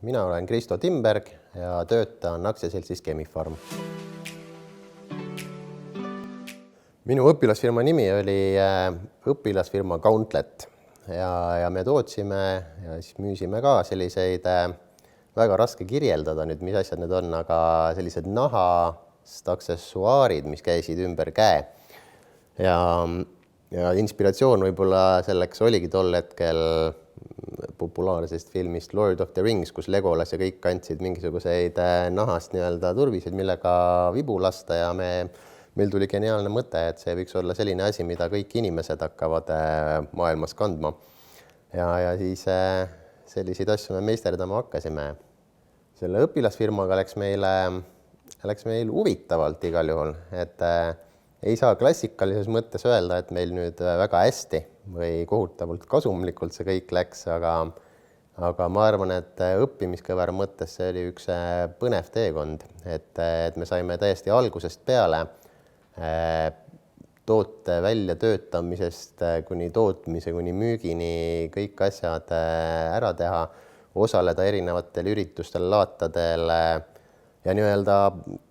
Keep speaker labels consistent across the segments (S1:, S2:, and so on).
S1: Mina olen Kristo Timberg ja töötan aktsiaseltsis Chemi-Pharm. Minu õpilasfirma nimi oli õpilasfirma Gauntlet ja me tootsime ja siis müüsime ka selliseid, väga raske kirjeldada nüüd, mis asjad need on, aga sellised nahast aksessuaarid, mis käisid ümber käe. Ja inspiratsioon võib-olla selleks oligi tol hetkel populaarsest filmist Lord of the Rings, kus Legolas ja kõik kandsid mingisuguseid nahast turviseid, millega vibu lasta ja meil tuli geniaalne mõte, et see võiks olla selline asi, mida kõik inimesed hakkavad maailmas kandma. Ja siis selliseid asju me meisterdama hakkasime. Selle õpilasfirmaga läks meil huvitavalt igal juhul, et ei saa klassikalises mõttes öelda, et meil nüüd väga hästi või kohutavalt kasumlikult see kõik läks, aga ma arvan, et õppimiskõvera mõttes see oli üks põnev teekond, et me saime täiesti algusest peale toote väljatöötamisest kuni tootmise, kuni müügini kõik asjad ära teha, osaleda erinevatel üritustel, laatadel ja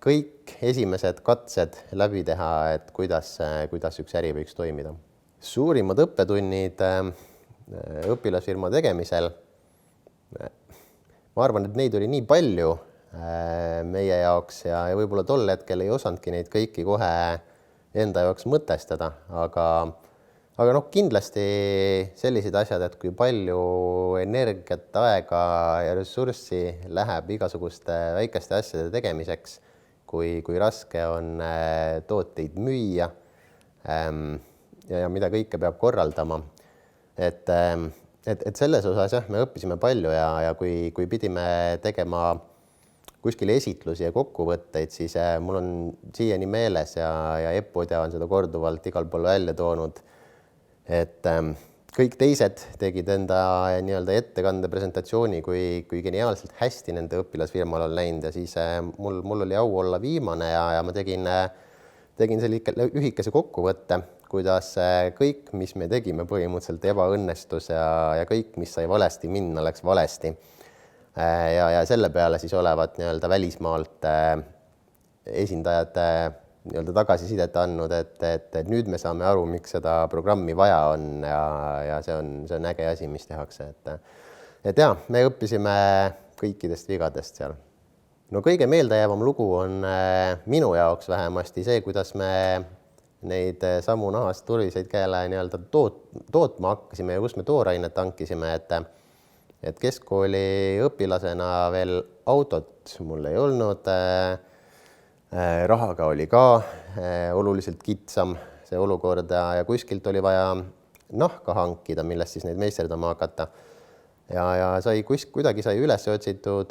S1: kõik esimesed katsed läbi teha, et kuidas üks äri võiks toimida. Suurimad õppetunnid õpilasfirma tegemisel, ma arvan, et neid oli nii palju meie jaoks ja võib-olla tol hetkel ei osanudki neid kõiki kohe enda jaoks mõtestada, aga kindlasti sellised asjad, et kui palju energiat, aega ja ressurssi läheb igasuguste väikeste asjade tegemiseks, kui raske on tooteid müüa ja mida kõike peab korraldama. Et selles osas me õppisime palju ja kui pidime tegema kuskil esitlusi ja kokkuvõtteid, siis mul on siiani meeles ja Epodja on seda korduvalt igal pool välja toonud, et kõik teised tegid enda ettekande presentatsiooni, kui geniaalselt hästi nende õpilasfirmal on läinud ja siis mul oli au olla viimane ja ma tegin selle lühikese kokkuvõtte, kuidas kõik, mis me tegime põhimõtteliselt ebaõnnestus ja kõik, mis sai valesti minna, läks valesti. Ja selle peale siis olevat välismaalt esindajad tagasisidet andnud, et nüüd me saame aru, miks seda programmi vaja on ja see on äge asi, mis tehakse. Et me õppisime kõikidest vigadest seal. No kõige meeldejäävam lugu on minu jaoks vähemasti see, kuidas me neid samu nahast turviseid käele tootma hakkasime ja kus me toorainet tankisime, et keskkooli õpilasena veel autot mul ei olnud, rahaga oli ka oluliselt kitsam see olukord ja kuskilt oli vaja nahka hankida, millest siis neid meisterdama hakata. Ja kuidagi sai üles otsitud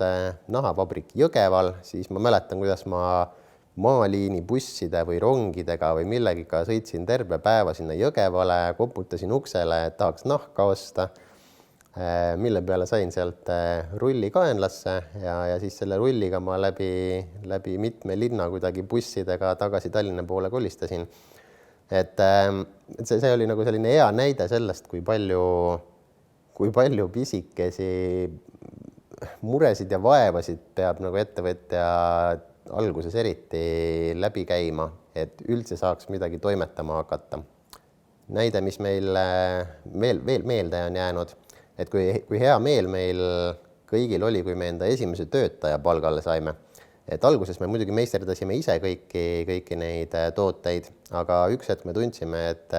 S1: nahapabrik Jõgeval, siis ma mäletan, kuidas ma maaliini busside või rongidega või millegiga sõitsin terve päeva sinna Jõgevale, koputasin uksele, et tahaks nahka osta, mille peale sain sealt rulli kaenlasse ja siis selle rulliga ma läbi mitme linna kuidagi bussidega tagasi Tallinna poole kolistasin. Et see oli selline hea näide sellest, kui palju pisikesi muresid ja vaevasid peab ettevõtja alguses eriti läbi käima, et üldse saaks midagi toimetama hakata. Näide, mis meil veel meelde on jäänud, et kui hea meel meil kõigil oli, kui me enda esimese töötaja palgale saime. Et alguses me muidugi meisterdasime ise kõiki neid tooteid, aga üks hetk me tundsime, et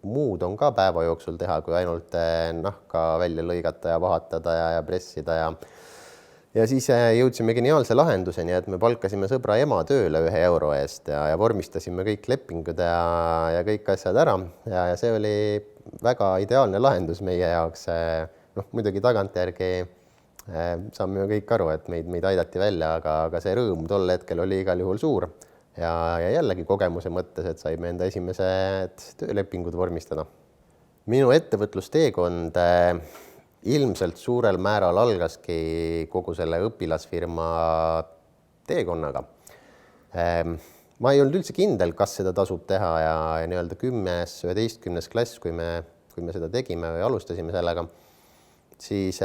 S1: muud on ka päeva jooksul teha, kui ainult nahka välja lõigata ja vahatada ja pressida ja siis jõudsime geniaalse lahenduseni, et me palkasime sõbra ema tööle 1 euro eest ja vormistasime kõik lepingud ja kõik asjad ära ja see oli väga ideaalne lahendus meie jaoks. Muidugi tagantjärgi saame kõik aru, et meid aidati välja, aga see rõõm tol hetkel oli igal juhul suur ja jällegi kogemuse mõttes, et saime enda esimesed töölepingud vormistada. Minu ettevõtlusteekond ilmselt suurel määral algaski kogu selle õpilasfirma teekonnaga. Ma ei olnud üldse kindel, kas seda tasub teha ja 10., 11. klass, kui me seda tegime või alustasime sellega, siis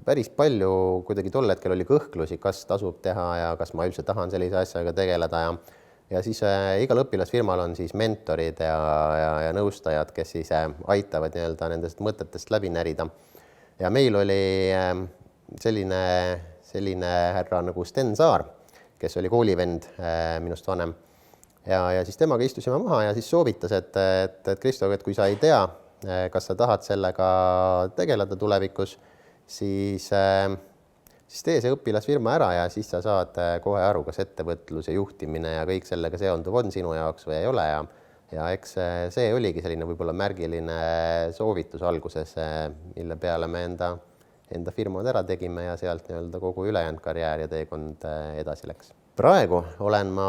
S1: päris palju kuidagi tol hetkel oli kõhklusi, kas tasub teha ja kas ma üldse tahan sellise asjaga tegeleda ja siis igal õpilasfirmal on siis mentorid ja nõustajad, kes siis aitavad nii-öelda nendest mõtetest läbi närida. Ja meil oli selline härra nagu Sten Saar, kes oli koolivend minust vanem. Ja siis temaga istusime maha ja siis soovitas, et Kristo, et kui sa ei tea, kas sa tahad sellega tegeleda tulevikus, siis tee see õpilasfirma ära ja siis sa saad kohe aru, kas ettevõtlus ja juhtimine ja kõik sellega seonduv on sinu jaoks või ei ole. Ja eks see oligi selline võib-olla märgiline soovitus alguses, mille peale me enda firmad ära tegime ja sealt nii-öelda kogu ülejäänud karjäär ja teekond edasi läks. Praegu olen ma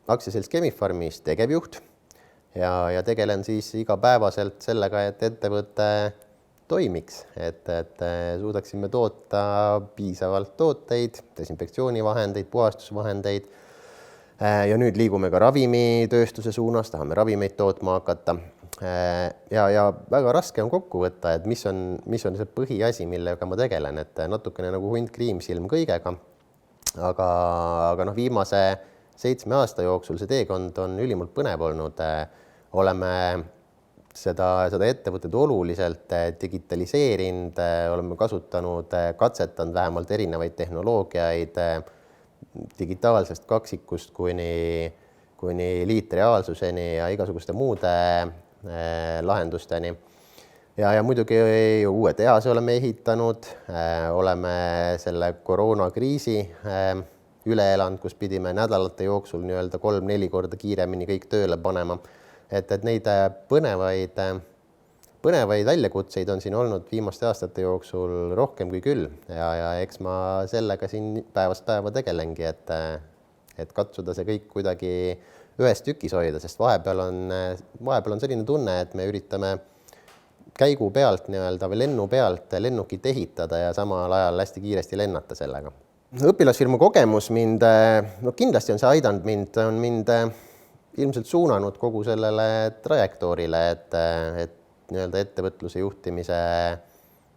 S1: aktsiaselts Chemi-Pharmis tegevjuht ja tegelen siis igapäevaselt sellega, et ettevõte toimiks, et suudaksime toota piisavalt tooteid, desinfektsioonivahendeid, puhastusvahendeid ja nüüd liigume ka ravimitööstuse suunas, tahame ravimeid tootma hakata. Ja väga raske on kokku võtta, et mis on see põhiasi, millega ma tegelen, et natukene nagu hunt kriimsilm kõigega, aga viimase 7 aasta jooksul see teekond on ülimalt põnev olnud. Oleme seda ettevõtet oluliselt digitaliseerinud, oleme kasutanud, katsetanud vähemalt erinevaid tehnoloogiaid digitaalsest kaksikust kuni liitreaalsuseni ja igasuguste muude lahendusteni. Ja muidugi uue tehase oleme ehitanud, oleme selle koroonakriisi üle elanud, kus pidime nädalate jooksul nii-öelda 3-4 korda kiiremini kõik tööle panema. Et neid põnevaid väljakutseid on siin olnud viimaste aastate jooksul rohkem kui küll ja eks ma sellega siin päevast päeva tegelengi, et katsuda see kõik kuidagi ühes tükis hoida, sest vahepeal on selline tunne, et me üritame käigu pealt nii-öelda või lennu pealt lennukit ehitada ja samal ajal hästi kiiresti lennata sellega. Õpilasfirma kogemus kindlasti on see aidanud mind ilmselt suunanud kogu sellele trajektoorile, et nii-öelda ettevõtluse juhtimise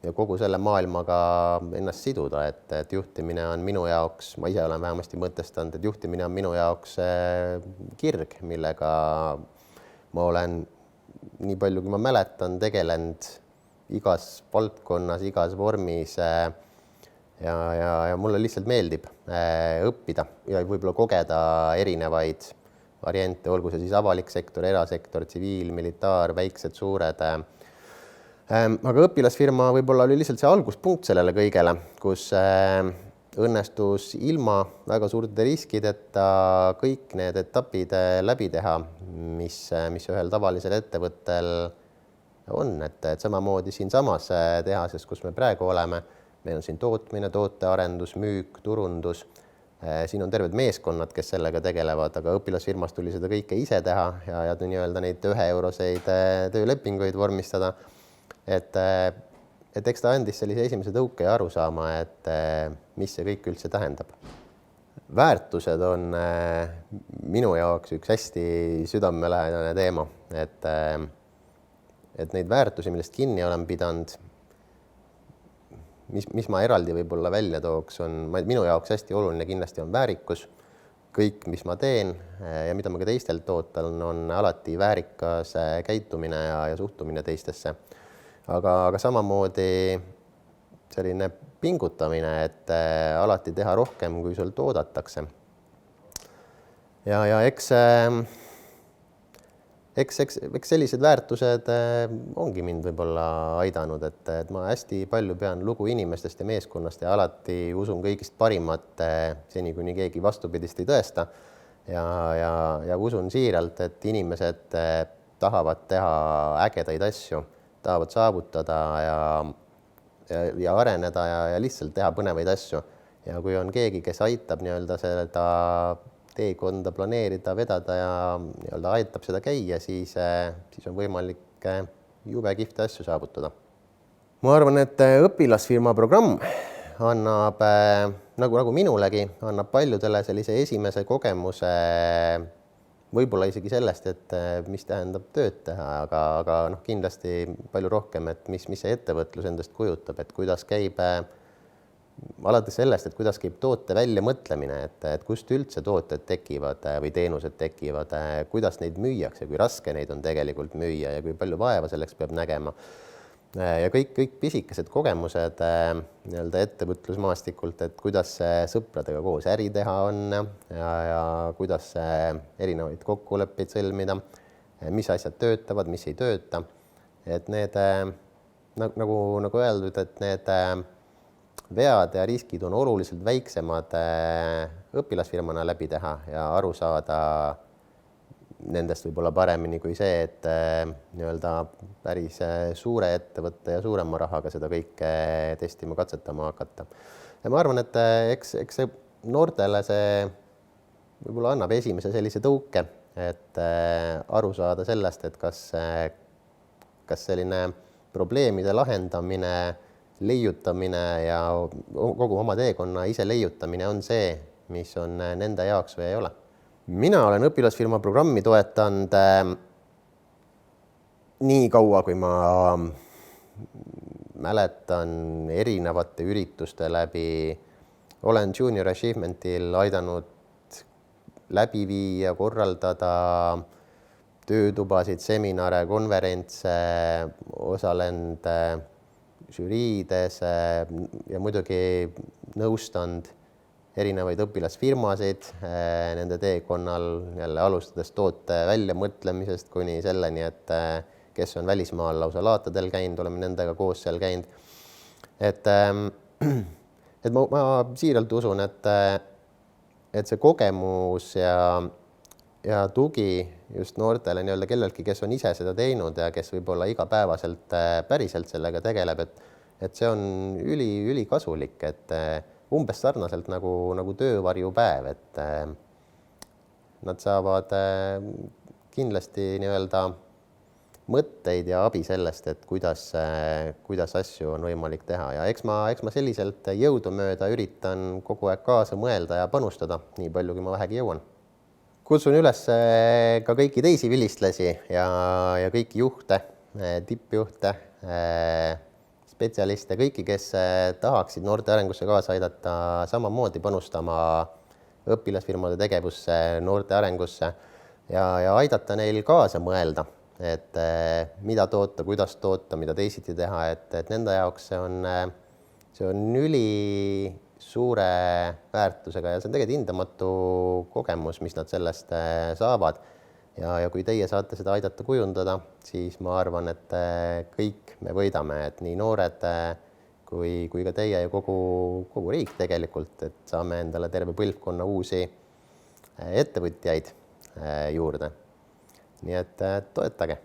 S1: ja kogu selle maailmaga ennast siduda, et juhtimine on minu jaoks, ma ise olen vähemasti mõtestanud, et juhtimine on minu jaoks kirg, millega ma olen nii palju, kui ma mäletan, tegelenud igas valdkonnas, igas vormis ja mulle lihtsalt meeldib õppida ja võib-olla kogeda erinevaid variante, olgu see siis avalik sektor, erasektor, tsiviil, militaar, väiksed, suured. Aga õpilasfirma võib-olla oli lihtsalt see alguspunkt sellele kõigele, kus õnnestus ilma väga suurte riskideta kõik need etapid läbi teha, mis ühel tavalisel ettevõttel on, et samamoodi siinsamas tehases, kus me praegu oleme, meil on siin tootmine, tootearendus, müük, turundus. Siin on terved meeskonnad, kes sellega tegelevad, aga õpilasfirmas tuli seda kõike ise teha ja nii-öelda neid 1-euroseid töölepinguid vormistada. Et eks ta andis sellise esimese tõuke ja arusaama, et mis see kõik üldse tähendab. Väärtused on minu jaoks üks hästi südamelähedane teema, et neid väärtusi, millest kinni olen pidanud, mis ma eraldi võib-olla välja tooks, minu jaoks hästi oluline kindlasti on väärikus. Kõik, mis ma teen ja mida ma ka teistelt ootan, on alati väärikas käitumine ja suhtumine teistesse. Aga samamoodi selline pingutamine, et alati teha rohkem, kui sult oodatakse. Ja eks sellised väärtused ongi mind võib-olla aidanud, et ma hästi palju pean lugu inimestest ja meeskonnast ja alati usun kõigist parimat seni, kuni keegi vastupidist ei tõesta. Ja usun siiralt, et inimesed tahavad teha ägedaid asju, tahavad saavutada ja areneda ja lihtsalt teha põnevaid asju. Ja kui on keegi, kes aitab nii-öelda seda teekonda planeerida, vedada ja nii-öelda aitab seda käia, siis on võimalik jube kihvte asju saavutada. Ma arvan, et õpilasfirma programm annab, nagu minulegi, annab paljudele sellise esimese kogemuse võib-olla isegi sellest, et mis tähendab tööd teha, aga noh, kindlasti palju rohkem, et mis see ettevõtlus endast kujutab, et kuidas käib alates sellest, et kuidas käib toote väljamõtlemine, et kust üldse tooted tekivad või teenused tekivad, kuidas neid müüakse, kui raske neid on tegelikult müüa ja kui palju vaeva selleks peab nägema. Ja kõik pisikesed kogemused nii-öelda ettevõtlusmaastikult, et kuidas sõpradega koos äri teha on ja kuidas erinevaid kokkuleppeid sõlmida, mis asjad töötavad, mis ei tööta. Et need, nagu öeldud, et need vead ja riskid on oluliselt väiksemad õpilasfirmana läbi teha ja aru saada nendest võib-olla paremini kui see, et nii-öelda päris suure ettevõtte ja suurema rahaga seda kõike testima, katsetama hakata. Ja ma arvan, et eks see noortele see võib-olla annab esimese sellise tõuke, et aru saada sellest, et kas selline probleemide lahendamine, leiutamine ja kogu oma teekonna ise leiutamine on see, mis on nende jaoks või ei ole. Mina olen õpilasfirma programmi toetanud nii kaua, kui ma mäletan erinevate ürituste läbi. Olen Junior Achievementil aidanud läbi viia, korraldada töötubasid, seminare, konverentse, osalenud žüriides ja muidugi nõustanud erinevaid õpilasfirmasid nende teekonnal, jälle alustades toote väljamõtlemisest kuni selleni, et kes on välismaal lausa laatadel käinud, oleme nendega koos seal käinud. Et ma siiralt usun, et see kogemus ja tugi just noortele nii-öelda kelleltki, kes on ise seda teinud ja kes võib-olla igapäevaselt päriselt sellega tegeleb, et see on ülikasulik, et umbes sarnaselt nagu töövarjupäev, et nad saavad kindlasti nii-öelda mõtteid ja abi sellest, et kuidas asju on võimalik teha ja eks ma selliselt jõudumööda üritan kogu aeg kaasa mõelda ja panustada nii palju, kui ma vähegi jõuan. Kutsun üles ka kõiki teisi vilistlasi ja kõiki juhte, tippjuhte, spetsialiste, kõiki, kes tahaksid noorte arengusse kaasa aidata, samamoodi panustama õpilasfirmade tegevusse, noorte arengusse ja aidata neil kaasa mõelda, et mida toota, kuidas toota, mida teisiti teha, et nende jaoks see on üli suure väärtusega ja see on tegelikult hindamatu kogemus, mis nad sellest saavad. Ja kui teie saate seda aidata kujundada, siis ma arvan, et kõik me võidame, et nii noored kui ka teie ja kogu riik tegelikult, et saame endale terve põlvkonna uusi ettevõtjaid juurde. Nii et toetage.